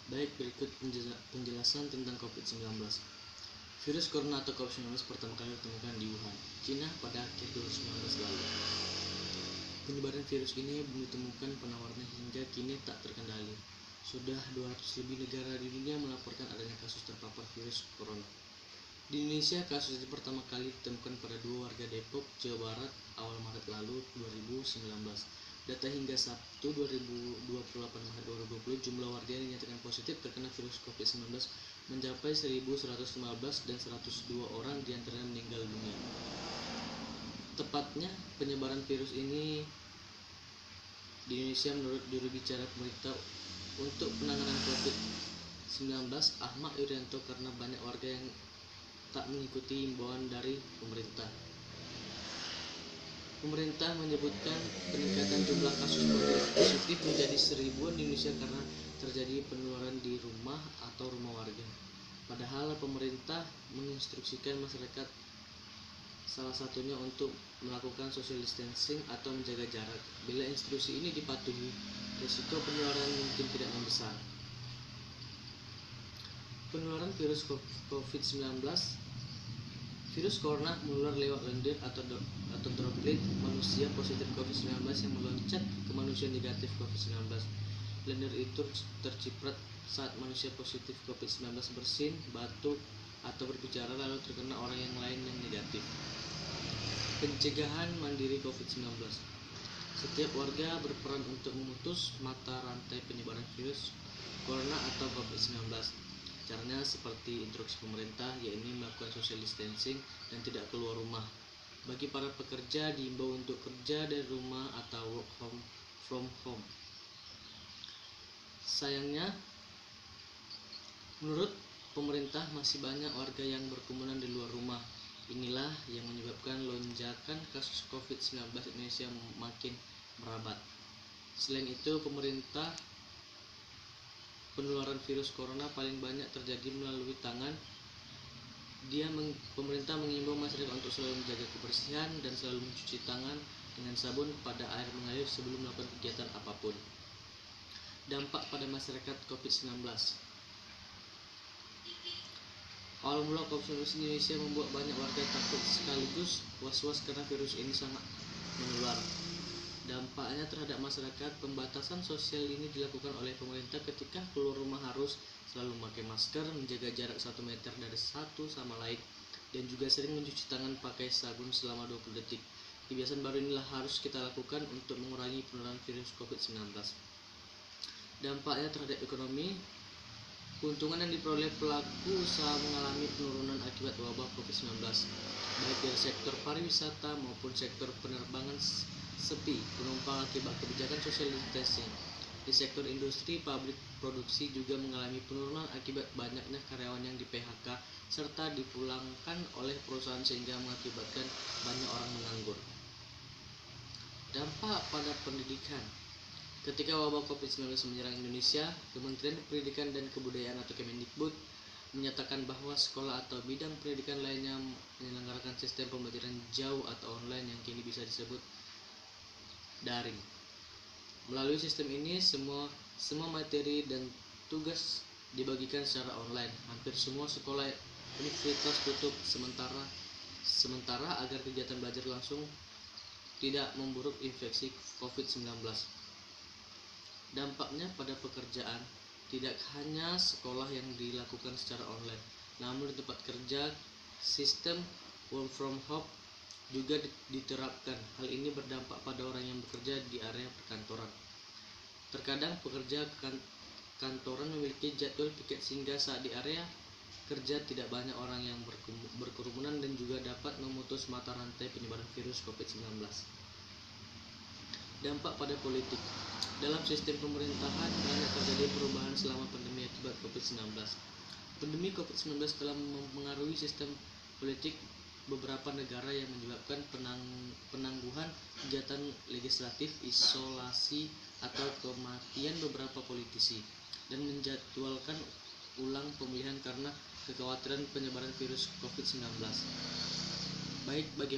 Baik, berikut penjelasan tentang COVID-19. Virus corona atau COVID-19 pertama kali ditemukan di Wuhan, Cina pada akhir 2019 lalu. Penyebaran virus ini belum ditemukan penawarnya hingga kini tak terkendali. Sudah 200 lebih negara di dunia melaporkan adanya kasus terpapar virus corona. Di Indonesia, kasus ini pertama kali ditemukan pada 2 warga Depok, Jawa Barat awal Maret lalu 2019. Data hingga Sabtu 28 Maret 2020, jumlah warga yang dinyatakan positif terkena virus COVID-19 mencapai 1.115 dan 102 orang diantaranya meninggal dunia. Tepatnya, penyebaran virus ini di Indonesia menurut juru bicara pemerintah untuk penanganan COVID-19 Ahmad Yuryanto karena banyak warga yang tak mengikuti imbauan dari pemerintah. Pemerintah menyebutkan peningkatan jumlah kasus positif menjadi 1000-an di Indonesia karena terjadi penularan di rumah atau rumah warga. Padahal pemerintah menginstruksikan masyarakat salah satunya untuk melakukan social distancing atau menjaga jarak. Bila instruksi ini dipatuhi, risiko penularan mungkin tidak membesar. Penularan virus COVID-19. Virus corona menular lewat lendir atau droplet manusia positif COVID-19 yang meloncat ke manusia negatif COVID-19. Lendir itu terciprat saat manusia positif COVID-19 bersin, batuk, atau berbicara lalu terkena orang yang lain yang negatif. Pencegahan mandiri COVID-19. Setiap warga berperan untuk memutus mata rantai penyebaran virus corona atau COVID-19. Caranya seperti instruksi pemerintah, yaitu melakukan social distancing dan tidak keluar rumah. Bagi para pekerja diimbau untuk kerja dari rumah atau work from home. Sayangnya, menurut pemerintah masih banyak warga yang berkerumun di luar rumah. Inilah yang menyebabkan lonjakan kasus COVID-19 di Indonesia makin merabat. Selain itu, penularan virus corona paling banyak terjadi melalui tangan. Pemerintah mengimbau masyarakat untuk selalu menjaga kebersihan dan selalu mencuci tangan dengan sabun pada air mengalir sebelum melakukan kegiatan apapun. Dampak pada masyarakat COVID-19. Awal mula COVID-19 di Indonesia membuat banyak warga takut sekaligus was-was karena virus ini sangat menular. Dampaknya terhadap masyarakat, pembatasan sosial ini dilakukan oleh pemerintah ketika keluar rumah harus selalu memakai masker, menjaga jarak 1 meter dari satu sama lain, dan juga sering mencuci tangan pakai sabun selama 20 detik. Kebiasaan baru inilah harus kita lakukan untuk mengurangi penularan virus COVID-19. Dampaknya terhadap ekonomi. Keuntungan yang diperoleh pelaku usaha mengalami penurunan akibat wabah COVID-19, baik dari sektor pariwisata maupun sektor penerbangan sepi penumpang akibat kebijakan social distancing. Di sektor industri, pabrik produksi juga mengalami penurunan akibat banyaknya karyawan yang di-PHK serta dipulangkan oleh perusahaan sehingga mengakibatkan banyak orang menganggur. Dampak pada pendidikan. Ketika wabah COVID-19 menyerang Indonesia, Kementerian Pendidikan dan Kebudayaan atau Kemendikbud menyatakan bahwa sekolah atau bidang pendidikan lainnya menyelenggarakan sistem pembelajaran jauh atau online yang kini bisa disebut daring. Melalui sistem ini, semua materi dan tugas dibagikan secara online. Hampir semua sekolah universitas tutup sementara agar kegiatan belajar langsung tidak memburuk infeksi COVID-19. Dampaknya pada pekerjaan. Tidak hanya sekolah yang dilakukan secara online, namun di tempat kerja sistem work from home juga diterapkan. Hal ini berdampak pada orang yang bekerja di area perkantoran. Terkadang pekerja kantoran memiliki jadwal piket sehingga saat di area kerja tidak banyak orang yang berkerumunan dan juga dapat memutus mata rantai penyebaran virus COVID-19. Dampak pada politik. Dalam sistem pemerintahan banyak terjadi perubahan selama pandemi akibat COVID-19. Pandemi COVID-19 telah mempengaruhi sistem politik beberapa negara yang menyebabkan penangguhan kegiatan legislatif, isolasi atau kematian beberapa politisi, dan menjadwalkan ulang pemilihan karena kekhawatiran penyebaran virus COVID-19. bagi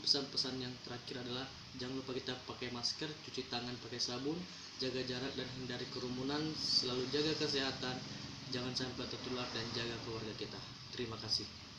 pesan-pesan yang terakhir adalah jangan lupa kita pakai masker, cuci tangan pakai sabun, jaga jarak dan hindari kerumunan, selalu jaga kesehatan, jangan sampai tertular dan jaga keluarga kita. Terima kasih.